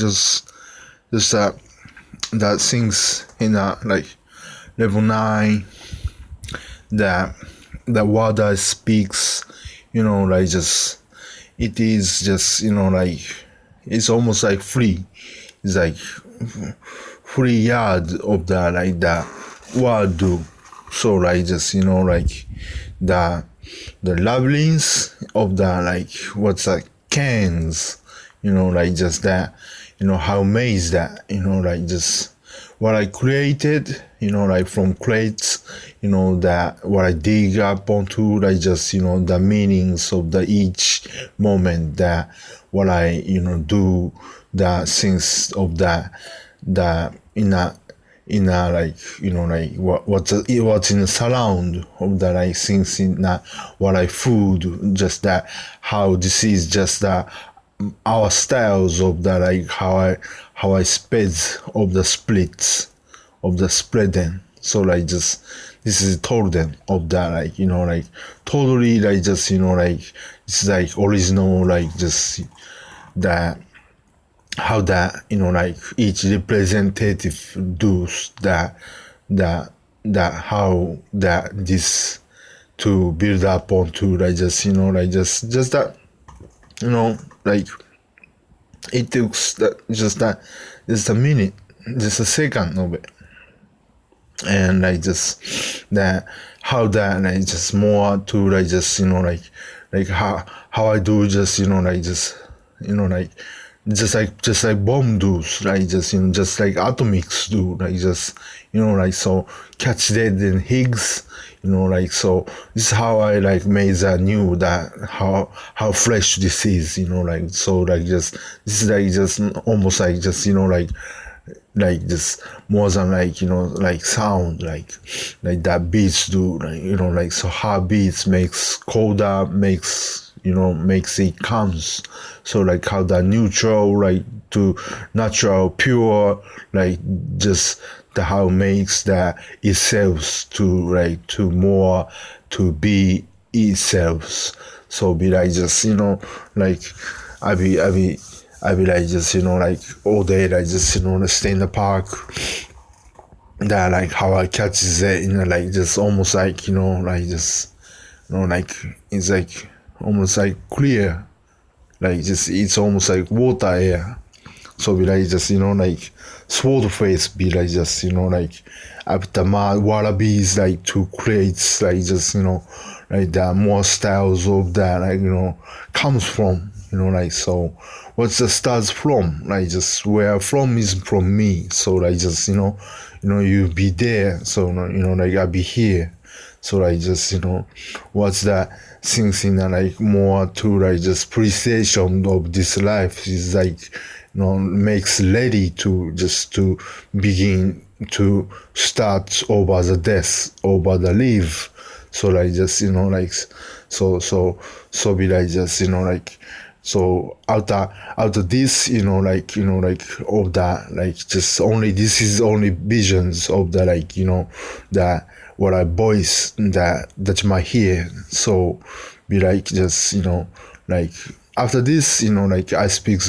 just that things in like level 9 that the word that speaks, like just it is just like it's almost like free. It's like free yard of the like the word do. So like just like the labyrinth of the like what's like cans, like just that, how maze that, like just what I created, like from crates, that what I dig up onto, like just, the meanings of the each moment that what I, do, the things of the in a like, like what's in the surround of the like things in what I food, just that how this is just our styles of the like how I sped of the splits of the spreading. So like just this is told them of that like like totally like just like it's like original like just that how that like each representative does that how that this to build up onto like just like just that like it takes that just a minute, just a second of it, and like just that how that like just more to like just like how I do just like just like just like bomb does, like just just like atomics do, like just like so catch dead and Higgs, like so this is how I like made that new that how fresh this is, like so like just this is like just almost like just like just more than like like sound like that beats do, like like so how beats makes colder, makes makes it comes, so like how the neutral like to natural pure like just the how makes that itself to like to more to be itself. So be like just like I be like just like all day like just stay in the park, that like how I catches it like just almost like like just like it's like almost like clear, like just it's almost like water air. So be like just like sword face be like just like after my wallabies like to create like just like the more styles of that like comes from like so what's the starts from, like just where from is from me, so like just you be there, so like I be here, so like just what's that things in like more to like just appreciation of this life is like makes ready to just to begin to start over the death, over the live. So like just like so be like just like so out of this like like of that like just only this is only visions of the like that what I voice that my hear. So be like just like after this like I speak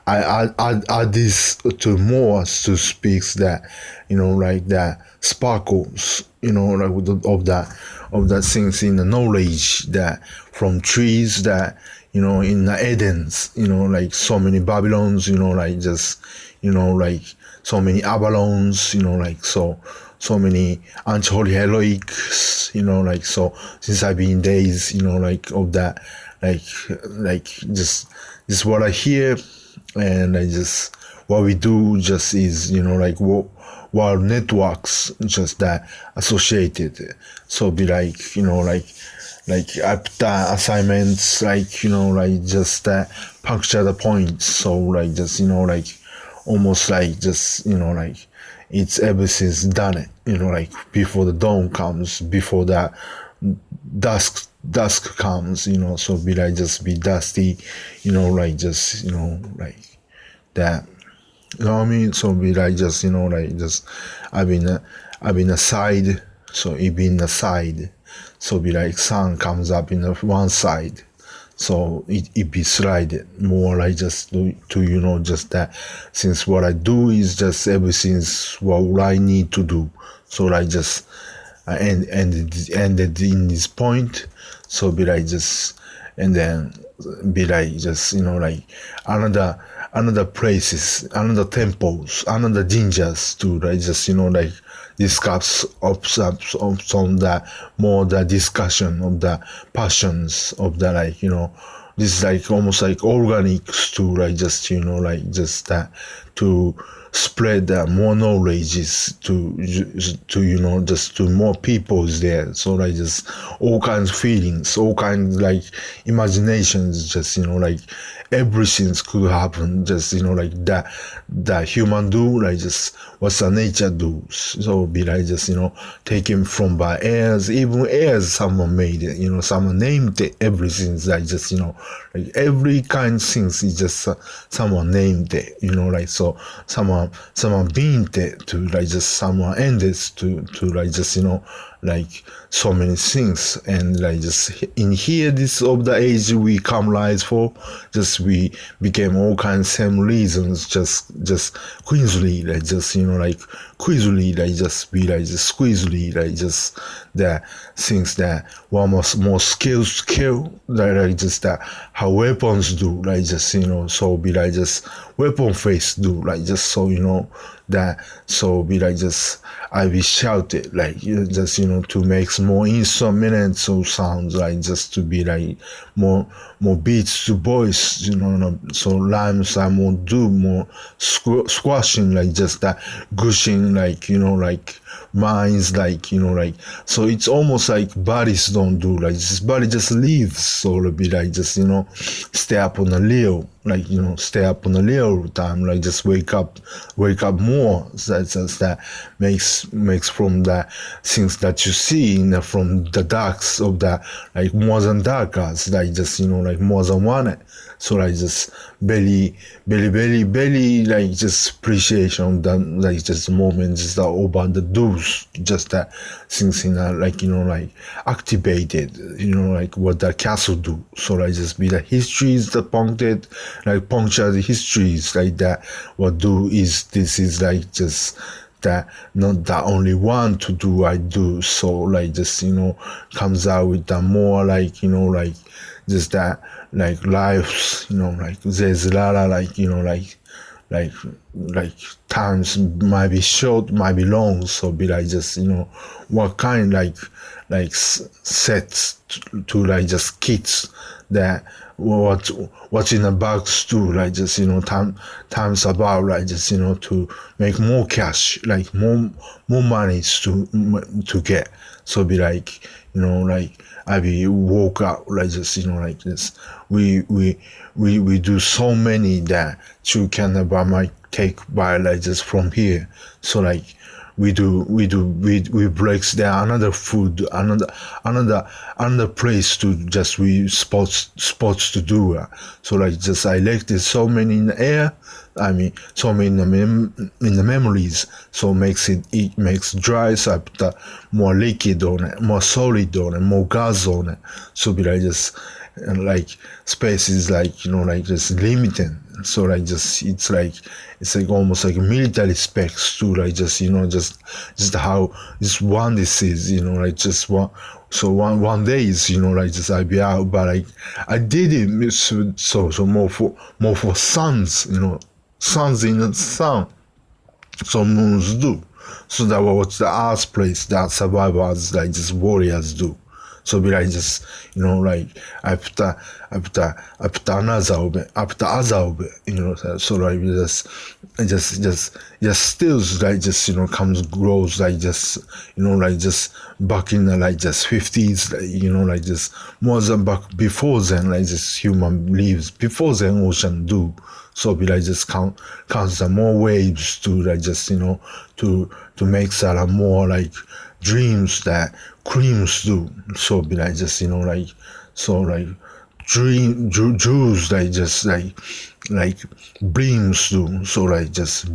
I add this to more to speaks that like that sparkles like of that things in the knowledge that from trees that in the Edens like so many Babylons like just like so many Avalons like so many unholy heroics like so since I've been days like of that like just what I hear, and I just what we do just is like what networks just that associated. So be like like after assignments like like just puncture the points, so like just like almost like just like it's everything's done it like before the dawn comes, before that dusk comes so be like just be dusty like just like that, you know what I mean. So be like just like just I've been aside, so it been aside, so be like sun comes up in the one side, So it be slided more like just to just that, since what I do is just everything's what I need to do. So I just ended in this point. So be like just, and then be like just like another places, another temples, another dangers to like just like discuss of some the more the discussion of the passions of the this is like almost like organics to like just like just that to spread more knowledge to just to more peoples there. So like just all kinds of feelings, all kinds like imaginations, just like everything could happen, just like that human do like just what's the nature do. So be like just taken from by airs, even airs someone made it, someone named it, everything like just like every kind of things is just someone named it, like so someone being there to like just someone ended to like just like so many things. And like just in here this of the age we come lies for, just we became all kinds same reasons, just quizzly like just like quizzly like just be like just squeezely like just the things that one must more skill like just that how weapons do like just so be like just weapon face do like just so that so be like just I be shouted like just to make more instruments or sounds like just to be like more beats to voice so rhymes I more do more squashing like just that gushing like like minds like like so it's almost like bodies don't do like just body just leaves, so it'll be like just stay up on the real like stay up on the real time like just wake up more. So that makes from the things that you see from the darks of the like more than darkers like just like more than one. So like just very like just appreciation that like just moment just that over the doors just that things like like activated like what the castle do. So like just be the histories that puncture the histories like that what do is this is like just that not the only one to do I do. So like just comes out with the more like like just that like lives like there's a lot of like times might be short might be long. So be like just what kind sets to like just kits that what's in the box too like just times about like just to make more cash like more money to get. So be like like I be woke up like just like this we do so many that you can about my take by like just from here. So like we breaks down another food another place to just we spots to do. So like just I like this so many in the air, I mean so many in the memories, so it makes dries up the more liquid on it, more solid on it, more gas on it. So be like just and like space is like like just limiting. So like just it's like almost like military specs too like just just how this is like just one. So one day is like just I be out, but like I did it so more for sons sons in the sun. Some moons do. So that what the arts place that survivors like just warriors do. So be like just like after other so like just still like just comes grows like just like just back in the like just 50s like, like just more than back before then like just human lives before then ocean do. So be like just counts the more waves to like just to make that more like dreams that creams do. So be like just like so like Jews like just like beams do. So like just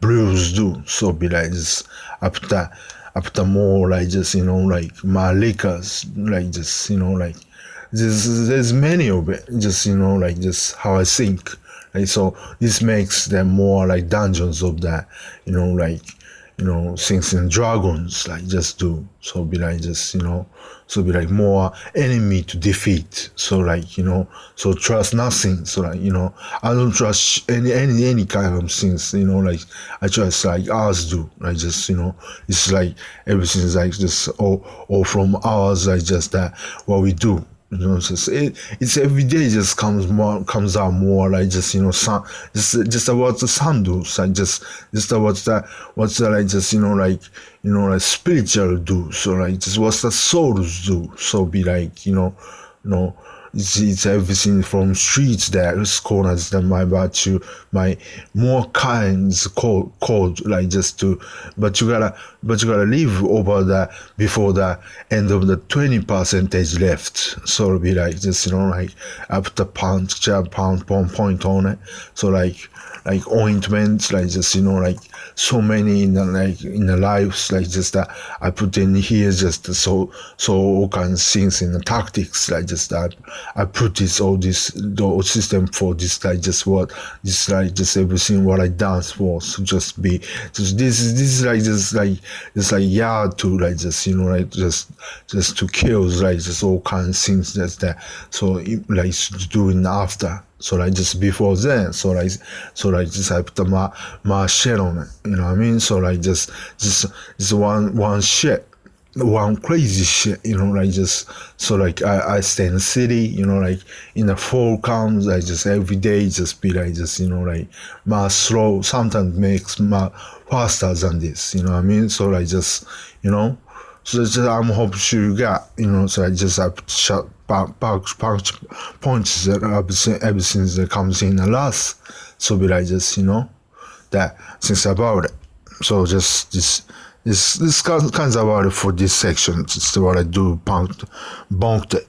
blues do. So be like just after more like just like malikas like just like there's many of it. Just like just how I think. Like, so this makes them more like dungeons of that. Like things in dragons like just do. So be like just so be like more enemy to defeat. So like so trust nothing. So like I don't trust any kind of things. Like I trust like ours do. Like just it's like everything's like just all from ours. Like just that what we do. It's every day just comes out more like just sun, just about the sun does like just about that what's that like just like spiritual do. So like just what the souls do. So be like it's everything from streets that is corners that my about you my more kinds called like just to but you gotta leave over that before the end of the 20% left. So it'll be like just like I put the pound point on it. So like ointments like just like so many in the lives like just that I put in here just so all kinds of things in the tactics like just that I put the system for this like just what this like just everything what I dance for. So just be just this is like just like yeah to like just like just to kills like just all kinds of things just that. So like doing after. So like just before then, so like just I put my shit on it, you know what I mean? So like just one shit, one crazy shit, like just so like I stay in the city, like in the fall comes, I just every day just be like just like my slow sometimes makes my faster than this, you know what I mean? So like just so just, I'm hoping you got, so I shot punch points that everything that comes in the last. So be like just, that things about it. So just this kinds about it for this section. It's what I do, bonked it.